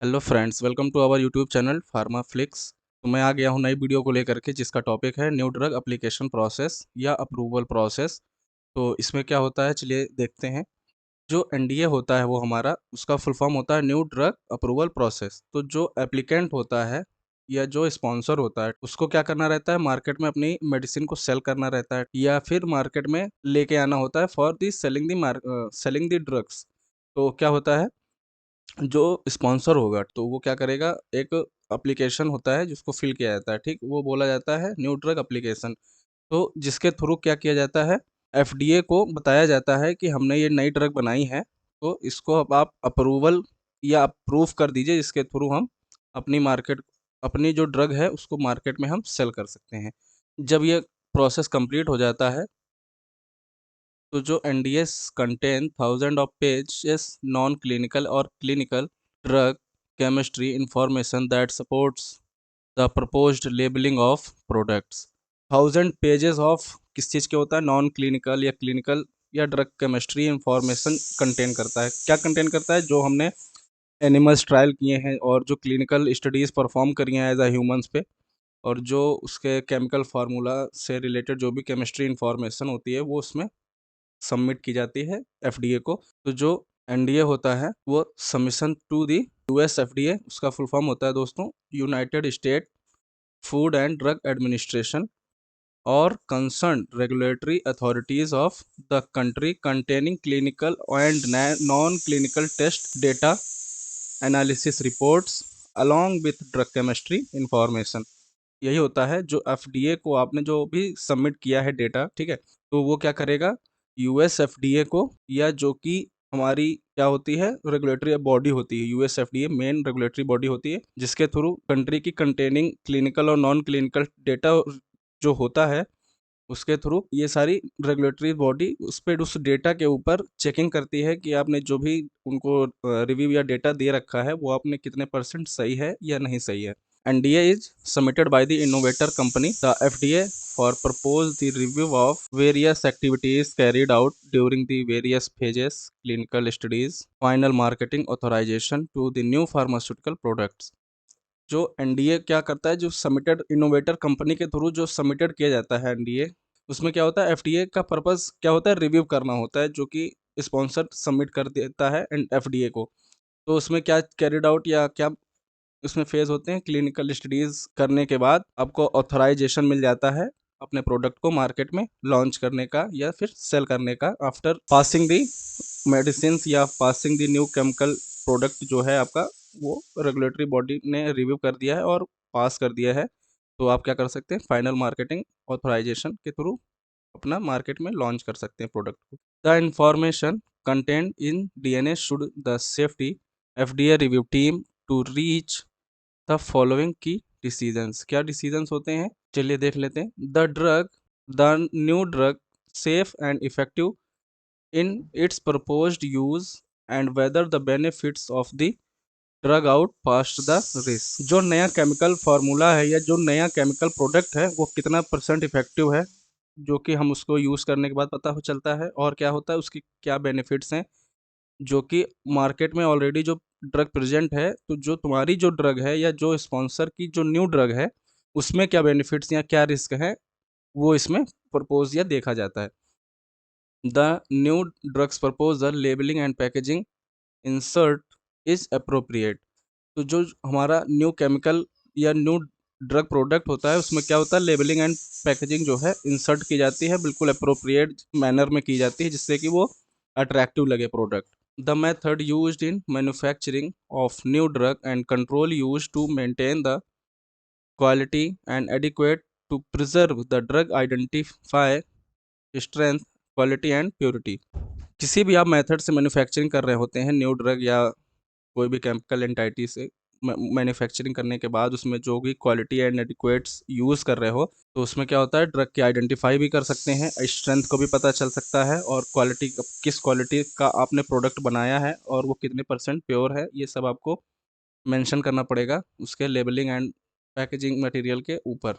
Hello friends, welcome to our YouTube channel Pharmaflix. तो मैं आ गया हूँ नई वीडियो को लेकर के, जिसका टॉपिक है न्यू ड्रग एप्लीकेशन प्रोसेस या अप्रूवल प्रोसेस। तो इसमें क्या होता है, चलिए देखते हैं। जो एनडीए होता है वो हमारा, उसका फुल फॉर्म होता है न्यू ड्रग अप्रूवल प्रोसेस। तो जो एप्लीकेंट होता है या जो स्पॉन्सर होता है, उसको क्या करना रहता है, मार्केट में अपनी मेडिसिन को सेल करना रहता है या फिर मार्केट में लेके आना होता है for the selling the drugs. तो क्या होता है, जो स्पॉन्सर होगा तो वो क्या करेगा, एक एप्लीकेशन होता है जिसको फिल किया जाता है, ठीक, वो बोला जाता है न्यू ड्रग एप्लीकेशन। तो जिसके थ्रू क्या किया जाता है, एफडीए को बताया जाता है कि हमने ये नई ड्रग बनाई है, तो इसको अब आप अप्रूवल या अप्रूव कर दीजिए, जिसके थ्रू हम अपनी जो ड्रग है उसको मार्केट में हम सेल कर सकते हैं। जब ये प्रोसेस कंप्लीट हो जाता है, तो जो NDAs contain thousand of pages non clinical और clinical drug chemistry information that supports the proposed labeling of products. 1000 pages of किस चीज़ के होता है, नॉन क्लिनिकल या क्लिनिकल या ड्रग केमिस्ट्री इंफॉर्मेशन कंटेन करता है। क्या कंटेन करता है, जो हमने एनिमल्स ट्रायल किए हैं और जो क्लिनिकल स्टडीज़ परफॉर्म करी हैं एज अ ह्यूमंस पे, और जो उसके केमिकल फार्मूला से रिलेटेड जो भी केमिस्ट्री इंफॉर्मेशन होती है वो उसमें सबमिट की जाती है एफडीए को। तो जो एनडीए होता है वो submission to the US FDA, उसका फुल फॉर्म होता है दोस्तों United State Food and Drug Administration, और concern regulatory authorities of the country containing clinical and non clinical test data analysis reports along with drug chemistry information. यही होता है, जो FDA को आपने जो भी सबमिट किया है डेटा, ठीक है, तो वो क्या करेगा, यूएस एफडीए को, या जो कि हमारी क्या होती है, रेगुलेटरी बॉडी होती है, US FDA main regulatory body होती है, जिसके थ्रू कंट्री की कंटेनिंग क्लिनिकल और नॉन क्लिनिकल डेटा जो होता है, उसके थ्रू ये सारी रेगुलेटरी बॉडी उस डेटा के ऊपर चेकिंग करती है कि आपने जो भी उनको रिव्यू या डेटा दे रखा है वो आपने कितने परसेंट सही है या नहीं सही है। NDA is submitted by the innovator company, the FDA, for propose the review of various activities carried out during the various phases, clinical studies, final marketing authorization to the new pharmaceutical products। जो NDA क्या करता है, जो submitted innovator company के through जो submitted किया जाता है एनडीए, उसमें क्या होता है, एफडीए का पर्पस क्या होता है, रिव्यू करना होता है, जो कि स्पॉन्सर सबमिट कर देता है एंड एफडीए को। तो उसमें क्या कैरिड आउट या क्या उसमें फेज होते हैं, क्लिनिकल स्टडीज करने के बाद आपको ऑथराइजेशन मिल जाता है अपने प्रोडक्ट को मार्केट में लॉन्च करने का या फिर सेल करने का, आफ्टर पासिंग दी मेडिसिन या पासिंग दी न्यू केमिकल प्रोडक्ट जो है आपका, वो रेगुलेटरी बॉडी ने रिव्यू कर दिया है और पास कर दिया है। तो आप क्या कर सकते हैं, फाइनल मार्केटिंग ऑथराइजेशन के थ्रू अपना मार्केट में लॉन्च कर सकते हैं प्रोडक्ट को। The information content in DNA should the safety FDA review team to reach the following key decisions. क्या डिसीजंस होते हैं, चलिए देख लेते हैं। The new drug safe and effective in its proposed use and whether the benefits of the drug out past the risk. जो नया chemical formula है या जो नया केमिकल प्रोडक्ट है वो कितना परसेंट इफेक्टिव है, जो कि हम उसको यूज़ करने के बाद पता हो चलता है, और क्या होता है उसकी क्या बेनिफिट्स हैं, जो कि मार्केट में ऑलरेडी जो ड्रग प्रेजेंट है, तो जो तुम्हारी जो ड्रग है या जो स्पॉन्सर की जो न्यू ड्रग है उसमें क्या बेनिफिट्स या क्या रिस्क है, वो इसमें प्रपोज या देखा जाता है। The new drugs proposal labelling and packaging insert is appropriate. तो जो हमारा न्यू केमिकल या न्यू ड्रग प्रोडक्ट होता है उसमें क्या होता है, लेबलिंग एंड पैकेजिंग जो है इंसर्ट की जाती है, बिल्कुल अप्रोप्रिएट मैनर में की जाती है, जिससे कि वो अट्रैक्टिव लगे product. The method used in manufacturing of new drug and control used to maintain the quality and adequate to preserve the drug identify strength, quality and purity। किसी भी आप मेथड से मैन्युफैक्चरिंग कर रहे होते हैं न्यू ड्रग या कोई भी केमिकल एंटाइटी से मैन्युफैक्चरिंग करने के बाद उसमें जो भी क्वालिटी एंड एडिक्वेट्स यूज़ कर रहे हो, तो उसमें क्या होता है, ड्रग की आइडेंटिफाई भी कर सकते हैं, स्ट्रेंथ को भी पता चल सकता है, और क्वालिटी किस क्वालिटी का आपने प्रोडक्ट बनाया है और वो कितने परसेंट प्योर है, ये सब आपको मेंशन करना पड़ेगा उसके लेबलिंग एंड पैकेजिंग मटेरियल के ऊपर।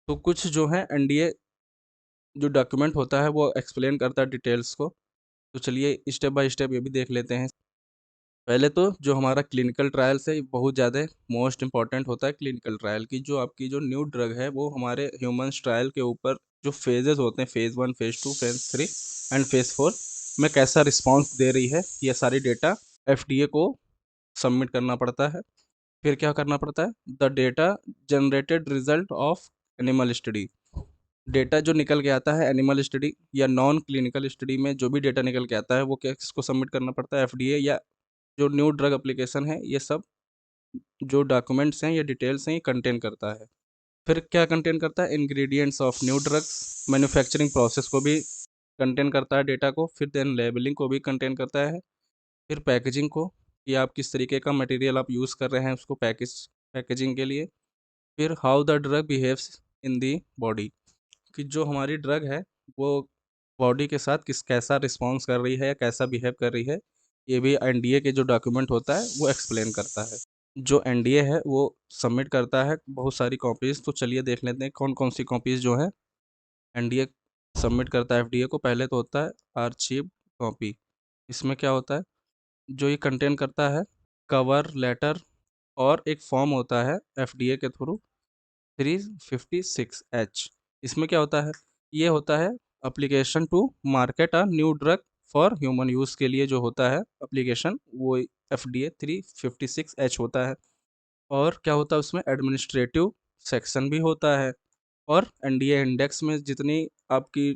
तो कुछ जो है एनडीए जो डॉक्यूमेंट होता है वो एक्सप्लेन करता है डिटेल्स को। तो चलिए स्टेप बाय स्टेप ये भी देख लेते हैं। पहले तो जो हमारा क्लिनिकल ट्रायल्स है, ये बहुत ज़्यादा मोस्ट इम्पॉर्टेंट होता है क्लिनिकल ट्रायल की। जो आपकी जो न्यू ड्रग है, वो हमारे ह्यूमन्स ट्रायल के ऊपर जो फेजेज़ होते हैं, phase 1, phase 2, phase 3 and phase 4 में कैसा रिस्पॉन्स दे रही है, ये सारी डेटा एफडीए को सबमिट करना पड़ता है। फिर क्या करना पड़ता है? The data generated result of animal study. Data जो निकल के आता है एनिमल स्टडी या नॉन क्लिनिकल स्टडी में जो भी डेटा निकल के आता है, वो किसको सबमिट करना पड़ता है? एफडीए या जो न्यू ड्रग एप्लीकेशन है, ये सब जो डॉक्यूमेंट्स हैं या डिटेल्स हैं, ये कंटेन करता है। फिर क्या कंटेन करता है? Ingredients of new drugs, manufacturing process को भी कंटेन करता है डेटा को। फिर देन लेबलिंग को भी कंटेन करता है। फिर पैकेजिंग को, कि आप किस तरीके का मटेरियल आप यूज़ कर रहे हैं उसको पैकेजिंग के लिए। फिर how the drug behaves in the body, कि जो हमारी ड्रग है वो बॉडी के साथ कैसा रिस्पॉन्स कर रही है या कैसा बिहेव कर रही है, ये भी एनडीए के जो डॉक्यूमेंट होता है वो एक्सप्लेन करता है। जो एनडीए है वो सबमिट करता है बहुत सारी कॉपीज़। तो चलिए देख लेते हैं कौन कौन सी कॉपीज़ जो है एनडीए सबमिट करता है एफडीए को। पहले तो होता है आर्चीव कॉपी। इसमें क्या होता है? जो ये कंटेन करता है कवर लेटर और एक फॉर्म होता है एफडीए के थ्रू 356H। इसमें क्या होता है? ये होता है application to market a new drug for human use के लिए जो होता है एप्लीकेशन, वो एफडीए 356H होता है। और क्या होता है उसमें? एडमिनिस्ट्रेटिव सेक्शन भी होता है। और एनडीए इंडेक्स में जितनी आपकी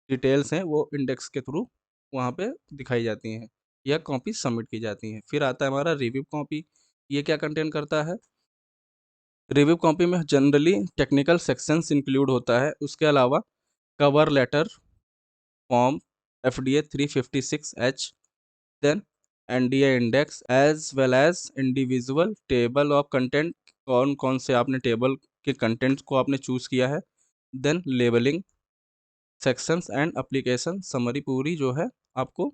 डिटेल्स हैं, वो इंडेक्स के थ्रू वहाँ पे दिखाई जाती हैं या कॉपी सबमिट की जाती हैं। फिर आता है हमारा रिव्यू कॉपी। ये क्या कंटेन करता है? रिव्यू कॉपी में जनरली टेक्निकल सेक्शंस इंक्लूड होता है। उसके अलावा cover letter, form FDA 356H, then NDA index as well as individual table of content, कौन कौन से आपने टेबल के कंटेंट्स को आपने चूज़ किया है। Then labeling sections and application summary, पूरी जो है आपको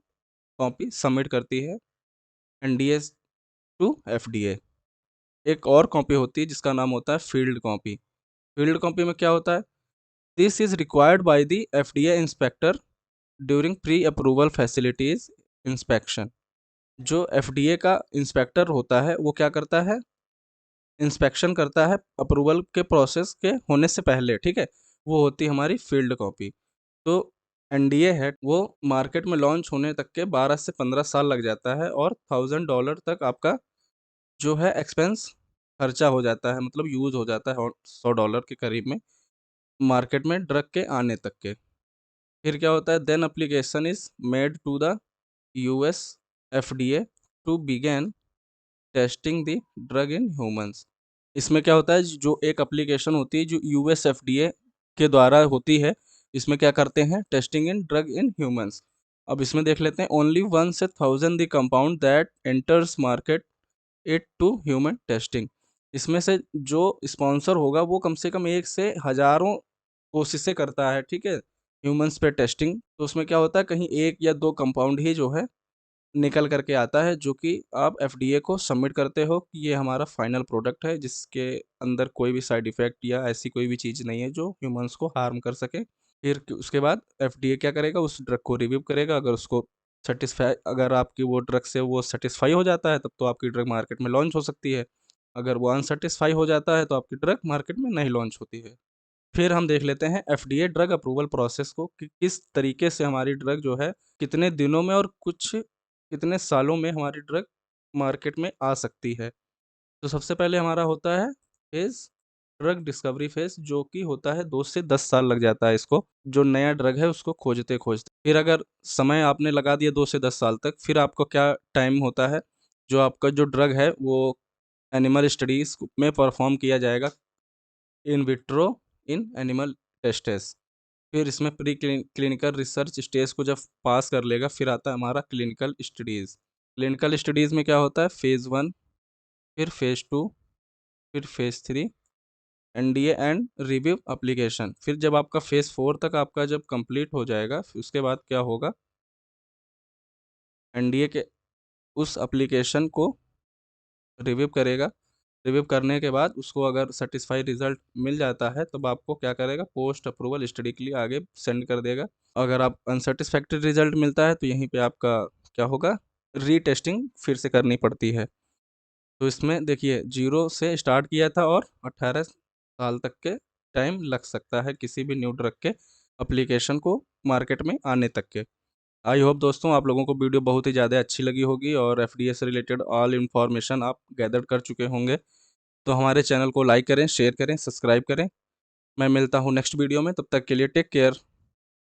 कॉपी सबमिट करती है एनडीए टू एफडीए। एक और कॉपी होती है जिसका नाम होता है फील्ड कॉपी। फील्ड कॉपी में क्या होता है? This is required by the FDA inspector during pre approval facilities inspection. जो एफडीए का इंस्पेक्टर होता है वो क्या करता है? इंस्पेक्शन करता है अप्रूवल के प्रोसेस के होने से पहले, ठीक है। वो होती है हमारी फील्ड कॉपी। तो एनडीए है वो मार्केट में लॉन्च होने तक के 12 से 15 साल लग जाता है और $1000 तक आपका जो है एक्सपेंस खर्चा हो जाता है, मतलब यूज़ हो जाता है, और $100 के करीब में मार्केट में ड्रग के आने तक के। फिर क्या होता है? Then application is made to the US FDA to begin testing the drug in humans. इसमें क्या होता है? जो एक एप्लीकेशन होती है जो यूएस एफडीए के द्वारा होती है, इसमें क्या करते हैं? Testing in drug in humans. अब इसमें देख लेते हैं, ओनली 1 से 1000 the compound that enters market it to human testing. इसमें से जो स्पॉन्सर होगा वो कम से कम 1 से हज़ारों कोशिशें करता है, ठीक है, ह्यूमन्स पे टेस्टिंग। तो उसमें क्या होता है? कहीं 1 या 2 कंपाउंड ही जो है निकल कर के आता है, जो कि आप एफडीए को सबमिट करते हो कि ये हमारा फाइनल प्रोडक्ट है, जिसके अंदर कोई भी साइड इफ़ेक्ट या ऐसी कोई भी चीज़ नहीं है जो ह्यूमन्स को हार्म कर सके। फिर उसके बाद एफडीए क्या करेगा? उस ड्रग को रिव्यू करेगा। अगर उसको अगर आपकी वो ड्रग से वो सैटिस्फाई हो जाता है, तब तो आपकी ड्रग मार्केट में लॉन्च हो सकती है। अगर वो अनसैटिस्फाई हो जाता है, तो आपकी ड्रग मार्केट में नहीं लॉन्च होती है। फिर हम देख लेते हैं एफडीए ड्रग अप्रूवल प्रोसेस को, कि किस तरीके से हमारी ड्रग जो है कितने दिनों में और कितने सालों में हमारी ड्रग मार्केट में आ सकती है। तो सबसे पहले हमारा होता है फेज़, ड्रग डिस्कवरी फेज़, जो कि होता है 2 से 10 साल लग जाता है इसको, जो नया ड्रग है उसको खोजते-खोजते। फिर अगर समय आपने लगा दिया 2 से 10 साल तक, फिर आपको क्या टाइम होता है? जो आपका जो ड्रग है वो एनिमल स्टडीज़ में परफ़ॉर्म किया जाएगा, in vitro in animal tests. फिर इसमें क्लिनिकल रिसर्च स्टेज को जब पास कर लेगा, फिर आता है हमारा क्लिनिकल स्टडीज़। क्लिनिकल स्टडीज़ में क्या होता है? फेज़ 1, फिर फेज़ 2, फिर phase 3, NDA and review application. फिर जब आपका फेज़ 4 तक आपका जब कंप्लीट हो जाएगा, फिर उसके बाद क्या होगा? एनडीए के उस एप्लीकेशन को रिव्यू करेगा। रिव्यू करने के बाद उसको अगर सैटिस्फाई रिज़ल्ट मिल जाता है, तब आपको क्या करेगा? पोस्ट अप्रूवल स्टडी के लिए आगे सेंड कर देगा। अगर आप अनसैटिस्फैक्टरी रिज़ल्ट मिलता है, तो यहीं पे आपका क्या होगा? रीटेस्टिंग फिर से करनी पड़ती है। तो इसमें देखिए 0 से स्टार्ट किया था और 18 साल तक के टाइम लग सकता है किसी भी न्यू ड्रग के एप्लीकेशन को मार्केट में आने तक के। आई होप दोस्तों आप लोगों को वीडियो बहुत ही ज़्यादा अच्छी लगी होगी और एफडीए से रिलेटेड ऑल इन्फॉर्मेशन आप गैदर कर चुके होंगे। तो हमारे चैनल को लाइक करें, शेयर करें, सब्सक्राइब करें। मैं मिलता हूँ नेक्स्ट वीडियो में, तब तक के लिए टेक केयर।